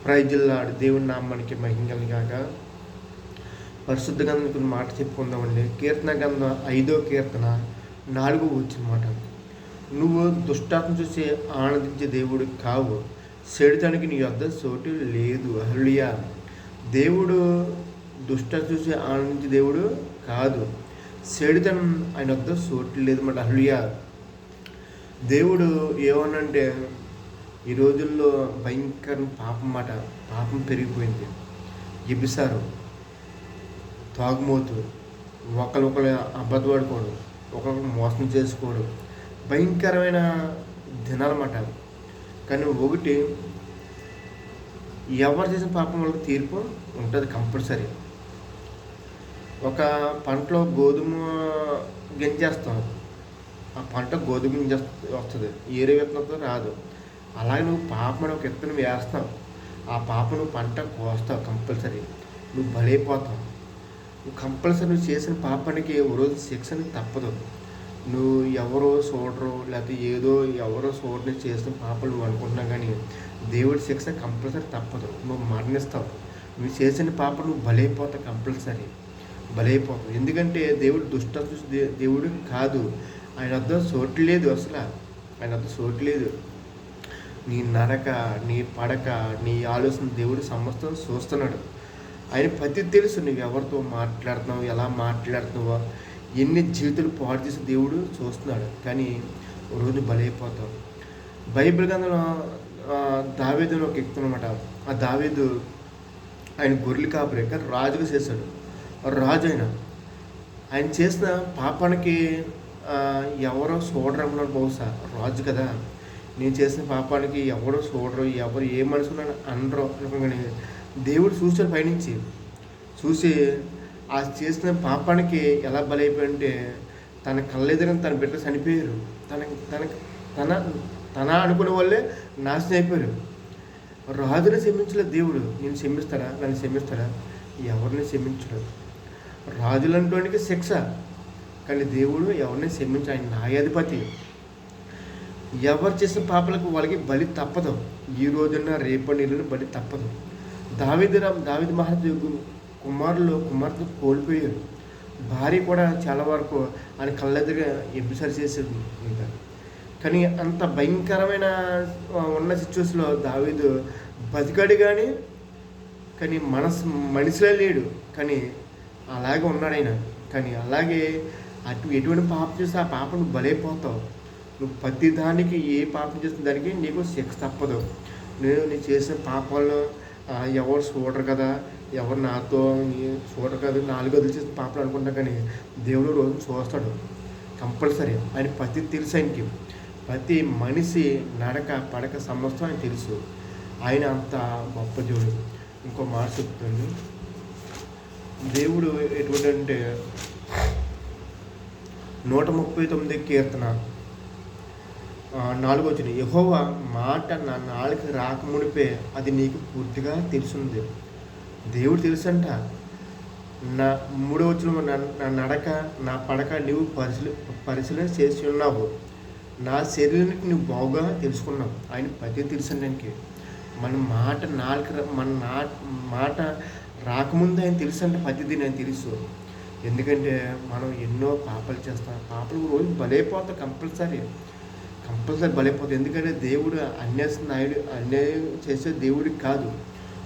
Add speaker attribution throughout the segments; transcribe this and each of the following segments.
Speaker 1: ప్రైజుల్లాడు దేవుని నామానికి మహిమ కలుగాక. పరిశుద్ధ గ్రంథం కొన్ని మాట చెప్పుకుందామండి. కీర్తన గ్రంథం 5వ కీర్తన 4వ వచ్చినమాట. నువ్వు దుష్టాత్మ చూసి ఆనందించే దేవుడు కావు, చెడుతానికి నీ యొద్ద చోటు లేదు. హల్లెలూయా. దేవుడు దుష్టాత్మ చూసి ఆనందించే దేవుడు కాదు, చెడుతనం ఆయన వద్ద చోటు లేదు అన్నమాట. హల్లెలూయా. దేవుడు ఏమనంటే ఈ రోజుల్లో భయంకర పాపం పెరిగిపోయింది. వ్యభిచారం, తాగుమోతు, ఒకరు అబద్ధపడుకోవడం, ఒకరు మోసం చేసుకోవడం భయంకరమైన దినాలన్నమాట. కానీ ఒకటి, ఎవరు చేసిన పాపం వాళ్ళకి తీర్పు ఉంటుంది కంపల్సరీ. ఒక పంటలో గోధుమ గింజేస్తాం, ఆ పంట గోధుమ గింజ వస్తుంది, ఏరే విత్తనంతో రాదు. అలాగే నువ్వు పాపం ఒక విత్తనం వేస్తావు, ఆ పాపం నువ్వు పంట కోస్తావు కంపల్సరీ, నువ్వు బలైపోతావు. నువ్వు కంపల్సరీ నువ్వు చేసిన పాపానికి ఓ రోజు శిక్షని తప్పదు. నువ్వు ఎవరో చూడరు, లేకపోతే ఎవరో చూడని చేసిన పాపలు నువ్వు అనుకుంటున్నావు, కానీ దేవుడి శిక్ష కంపల్సరీ తప్పదు. నువ్వు మరణిస్తావు. నువ్వు చేసిన పాపం నువ్వు బలైపోతావు, కంపల్సరీ బలైపోతావు. ఎందుకంటే దేవుడు దేవుడు కాదు, ఆయన వద్ద చోటు లేదు. అసలు ఆయన వద్ద చోటు లేదు. నీ నడక, నీ పడక, నీ ఆలోచన దేవుడు సమస్తం చూస్తున్నాడు. ఆయన ప్రతి తెలుసు, నువ్వు ఎవరితో మాట్లాడుతున్నావు, ఎలా మాట్లాడుతున్నావో, ఎన్ని జీవితాలు పాడు చేసి దేవుడు చూస్తున్నాడు. కానీ ఒక రోజు బలైపోతావు. బైబిల్ గ్రంథంలో దావీదు ఒక వ్యక్తి అనమాట. ఆ దావీదు ఆయన గొర్రెలు కాపరి, కానీ రాజుగా చేశాడు. రాజు ఆయన చేసిన పాపానికి ఎవరో చూడరమ్మన్నాడు. బహుశా రాజు కదా, నేను చేసిన పాపానికి ఎవరో చూడరు, ఎవరు ఏ మనుషులు అనరు అనుకోగానే దేవుడు చూశాడు పైనుంచి. చూసి ఆ చేసిన పాపానికి ఎలా బలైపోయింటే తన కళ్ళెదురని తన బిడ్డ చనిపోయారు. తన అనుకునే వాళ్ళే నాశనం అయిపోయారు. రాజుని క్షమించలేదు దేవుడు. నేను క్షమిస్తాడా, నన్ను క్షమిస్తాడా? ఎవరిని క్షమించడు. రాజులంటోనికి శిక్ష, కానీ దేవుడు ఎవరిని క్షమించ. ఆయన న్యాయాధిపతి. ఎవరు చేసిన పాపలకు వాళ్ళకి బలి తప్పదు. ఈ రోజున రేపటి బలి తప్పదు. దావీదు మహారాజు కుమార్తె కోల్పోయారు. భార్య కూడా చాలా వరకు ఆయన కళ్ళెదురుగా వ్యభిచారం చేసేది. కానీ అంత భయంకరమైన ఉన్న సిచ్యువేషన్లో దావీదు బతికాడు, కానీ మనిషిలో లేడు, కానీ అలాగే ఉన్నాడు ఆయన. కానీ అలాగే ఎటువంటి పాపం చేస్తే ఆ పాపం నువ్వు బలైపోతావు. నువ్వు ప్రతి దానికి ఏ పాపం చేసిన దానికి నీకు శిక్ష తప్పదు. నేను చేసిన పాపాలను ఎవరు చూడరు కదా, ఎవరు నాతో చూడరు కదా, 4 గదులు చేసిన పాపలు అనుకుంటా, కానీ దేవుడు రోజు చూస్తాడు కంపల్సరీ. ఆయన ప్రతి తెలుసు. ఆయనకి ప్రతి మనిషి నడక పడక సమస్తం ఆయన తెలుసు. ఆయన అంత గొప్ప దేవుడు. ఇంకో మాట చెప్తుంది. దేవుడు ఎటువంటి అంటే 139 కీర్తన 4వ వచనం, యెహోవా మాట నా నాలుక రాకమునిపే అది నీకు పూర్తిగా తెలుసుంది. దేవుడు తెలుసంట. నా 3వ వచనం, నా నడక నా పడక నీవు పరిశీలన చేసి ఉన్నావు, నా శరీరానికి నువ్వు బాగా తెలుసుకున్నావు. ఆయన ప్రతి తెలుసండి ఆయనకి. మన మాట రాకముందు ఆయన తెలుసంటే ప్రతిదీ ఆయన తెలుసు. ఎందుకంటే మనం ఎన్నో పాపాలు చేస్తాం. పాపలు రోజు బలైపోతాం, కంపల్సరీ బలైపోతాం. ఎందుకంటే దేవుడు అన్యాయం చేసే దేవుడికి కాదు.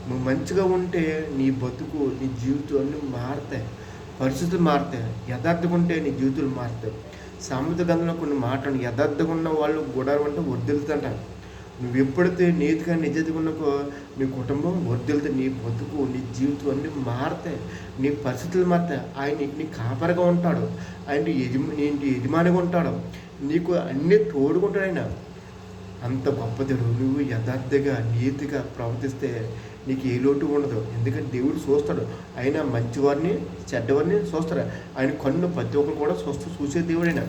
Speaker 1: నువ్వు మంచిగా ఉంటే నీ బతుకు, నీ జీవితం అన్నీ మారుతాయి, పరిస్థితులు మారుతాయి. యథార్థంగా ఉంటే నీ జీవితాలు మారుతాయి. సామెత గ్రంథంలో కొన్ని మాటలు, యథార్థంగా ఉన్న వాళ్ళు గుడారం అంటే వర్ధిల్లుతుంటారు. నువ్వు ఎప్పుడైతే నీతిగా నిజంగా ఉన్నకో నీ కుటుంబం వర్ధిల్లుతుంది, నీ బతుకు, నీ జీవితం అన్నీ మారుతాయి, నీ పరిస్థితులు మారుతాయి. ఆయన నీ కాపరిగా ఉంటాడు, ఆయన యజమానిగా ఉంటాడు, నీకు అన్నీ తోడుకుంటాడు ఆయన. అంత గొప్ప దేవుడు. నువ్వు యథార్థంగా నీతిగా ప్రవర్తిస్తే నీకు ఏ లోటు ఉండదు. ఎందుకంటే దేవుడు చూస్తాడు. ఆయన మంచివారిని చెడ్డవారిని చూస్తాడు. ఆయన కన్ను ప్రతి ఒక్కరు కూడా చూసే దేవుడు ఆయన.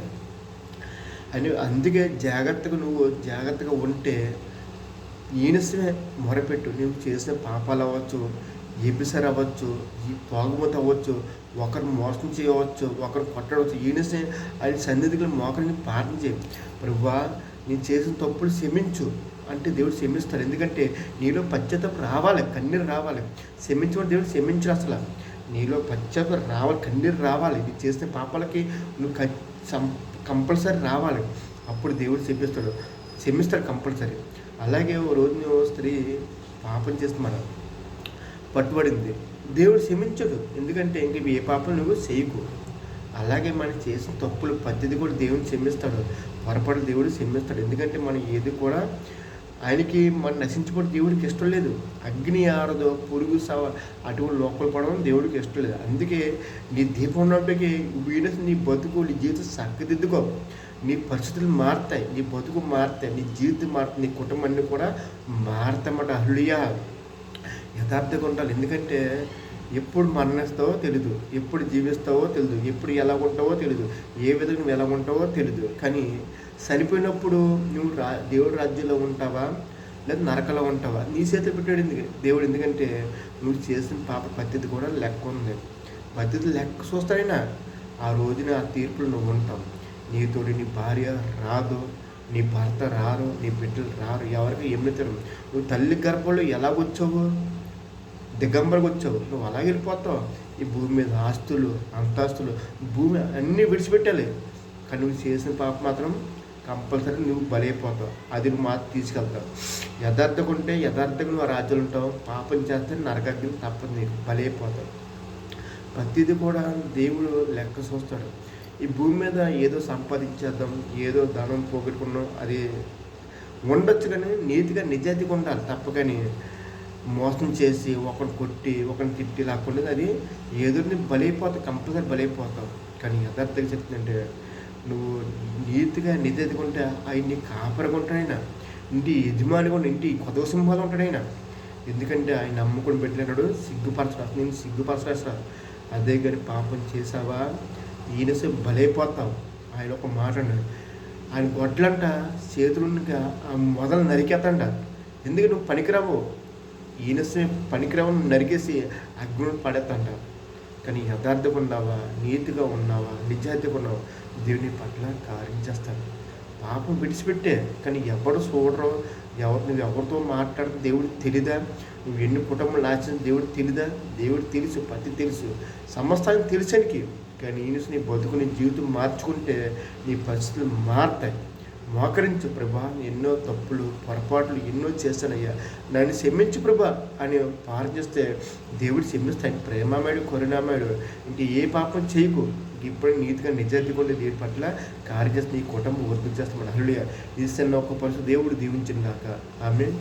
Speaker 1: అందుకే జాగ్రత్తగా ఉంటే ఈయనసమే మొరపెట్టు. నువ్వు చేసిన పాపాలు అవ్వచ్చు, వ్యభిచారం అవ్వచ్చు, తాగుబోతు అవ్వచ్చు, ఒకరు మోసం చేయవచ్చు, ఒకరు కొట్టవచ్చు. ఈయనసే ఆయన సన్నిధిలో మోకరిని ప్రార్థన చేయి. ప్రభువా, నేను చేసిన తప్పులు క్షమించు, అంటే దేవుడు క్షమిస్తాడు. ఎందుకంటే నీలో పశ్చాత్తాపం రావాలి, కన్నీరు రావాలి. క్షమించమని దేవుడు క్షమించడు అసలు. నీలో పశ్చాత్తాపం రావాలి, కన్నీరు రావాలి. ఇది చేసిన పాపాలకి నువ్వు కంపల్సరీ రావాలి. అప్పుడు దేవుడు క్షమిస్తాడు కంపల్సరీ. అలాగే ఓ రోజు స్త్రీ పాపం చేస్తున్నమాట, పట్టుబడింది. దేవుడు క్షమించడు. ఎందుకంటే ఇంక ఏ పాపం నువ్వు చేయకు. అలాగే మనం చేసిన తప్పులు పద్ధతి కూడా దేవుని క్షమిస్తాడు. పొరపాటు దేవుడు క్షమిస్తాడు. ఎందుకంటే మనం ఏది కూడా ఆయనకి మనం నశించిపోతే దేవుడికి ఇష్టం లేదు. అగ్ని ఆరదో, పురుగు అటువంటి లోపల పడడం దేవుడికి ఇష్టం లేదు. అందుకే నీ దీపం ఉన్నప్పటికీ వీడస్ నీ బతుకు, నీ జీవితం చక్కదిద్దుకో. నీ పరిస్థితులు మారుతాయి, నీ బతుకు మారుతాయి, నీ జీవితం మారుతాయి, నీ కుటుంబాన్ని కూడా మారుతామట. హల్లెలూయా. యథార్థంగా ఉండాలి. ఎందుకంటే ఎప్పుడు మరణిస్తావో తెలీదు, ఎప్పుడు జీవిస్తావో తెలీదు, ఎప్పుడు ఎలా ఉంటావో తెలీదు, ఏ విధంగా నువ్వు ఎలా ఉంటావో తెలీదు. కానీ చనిపోయినప్పుడు నువ్వు దేవుడి రాజ్యంలో ఉంటావా లేదా నరకలో ఉంటావా నీ చేతిలో పెట్టాడు దేవుడు. ఎందుకంటే నువ్వు చేసిన పాప పద్ధతి కూడా లెక్క ఉంది. పద్ధతి లెక్క చూస్తాడైనా ఆ రోజున ఆ తీర్పులు నువ్వు ఉంటావు. నీతోటి నీ భార్య రాదు, నీ భర్త రారు, నీ బిడ్డలు రారు, ఎవరికి ఎమ్మెతారు. నువ్వు తల్లి గర్భంలో ఎలా వచ్చావు, దిగంబరికి వచ్చావు, నువ్వు అలాగే వెళ్ళిపోతావు. ఈ భూమి మీద ఆస్తులు, అంతస్తులు, భూమి అన్నీ విడిచిపెట్టాలి. కానీ నువ్వు చేసిన పాప మాత్రం కంపల్సరీ నువ్వు బలైపోతావు. అది నువ్వు మాత్రం తీసుకెళ్తావు. యథార్థంగా ఉంటే యథార్థంగా నువ్వు రాజ్యాలు ఉంటావు. పాపం చేస్తే నరకాగ్ని తప్పదు, నీకు బలైపోతావు. ప్రతిదీ కూడా దేవుడు లెక్క చూస్తాడు. ఈ భూమి మీద ఏదో సంపాదించేద్దాం, ఏదో ధనం పోగొట్టుకున్నాం, అది ఉండొచ్చు. కానీ నీతిగా నిజాయితీగా ఉండాలి తప్ప. కానీ మోసం చేసి ఒకరిని కొట్టి ఒకరిని తిట్టి లాక్కుండా అది ఎదురుని బలైపోతావు, కంపల్సరీ బలైపోతావు. కానీ యథార్థంగా చెప్తుందంటే నువ్వు నీతిగా నిజాయితీగా ఉంటే ఆయన నీ కాపరిగా ఉంటాడైనా, ఇంటి యజమానిగా ఉండి ఇంటి కొత్త సింహాలు ఉంటాడైనా. ఎందుకంటే ఆయన నమ్ముకొని పెట్టినాడు, సిగ్గుపరచడు. నేను సిగ్గుపరచరా. అదే కానీ పాపం చేసావా ఈయన బలైపోతావు. ఆయన ఒక మాట అన్నాడు, ఆయన గొడ్లంట చేతులుగా ఆ మొదలు నరికేతంట. ఎందుకు నువ్వు పనికిరావు, ఈయన పనికిరావును నరికేసి అగ్ని పడేద్దంట. కానీ యథార్థంగా ఉన్నావా, నీతిగా ఉన్నావా, నిజాయితీగా ఉన్నావా, దేవుని పట్ల కార్యం చేస్తాడు. పాపం విడిచిపెట్టే. కానీ ఎవరు చూడరు, నువ్వు ఎవరితో మాట్లాడుతూ దేవుడికి తెలీదా, నువ్వు ఎన్ని కుటుంబాలు నాచిన దేవుడికి తెలీదా, దేవుడికి తెలుసు, ప్రతి తెలుసు, సమస్తానికి తెలుసానికి. కానీ ఈయన నీ బతుకు, నీ జీవితం మార్చుకుంటే నీ పరిస్థితులు మారుతాయి. మోకరించు, ప్రభా ఎన్నో తప్పులు పొరపాట్లు ఎన్నో చేశానయ్యా, నన్ను క్షమించు ప్రభా అని ప్రార్థిస్తే దేవుడు క్షమిస్తాడు. ప్రేమమేడు, కరుణామేడు. ఇంక ఏ పాపం చేయకు. ఇప్పుడు నీతిగా నిజాయితీగా ఉండే దేవుడి పట్ల కార్యం చేస్తే నీ కుటుంబం వర్తించేస్తామని. హల్లెలూయా. ఈ చిన్న ఒక్క పరిస్థితి దేవుడు దీవించిన కాక. ఆమేన్.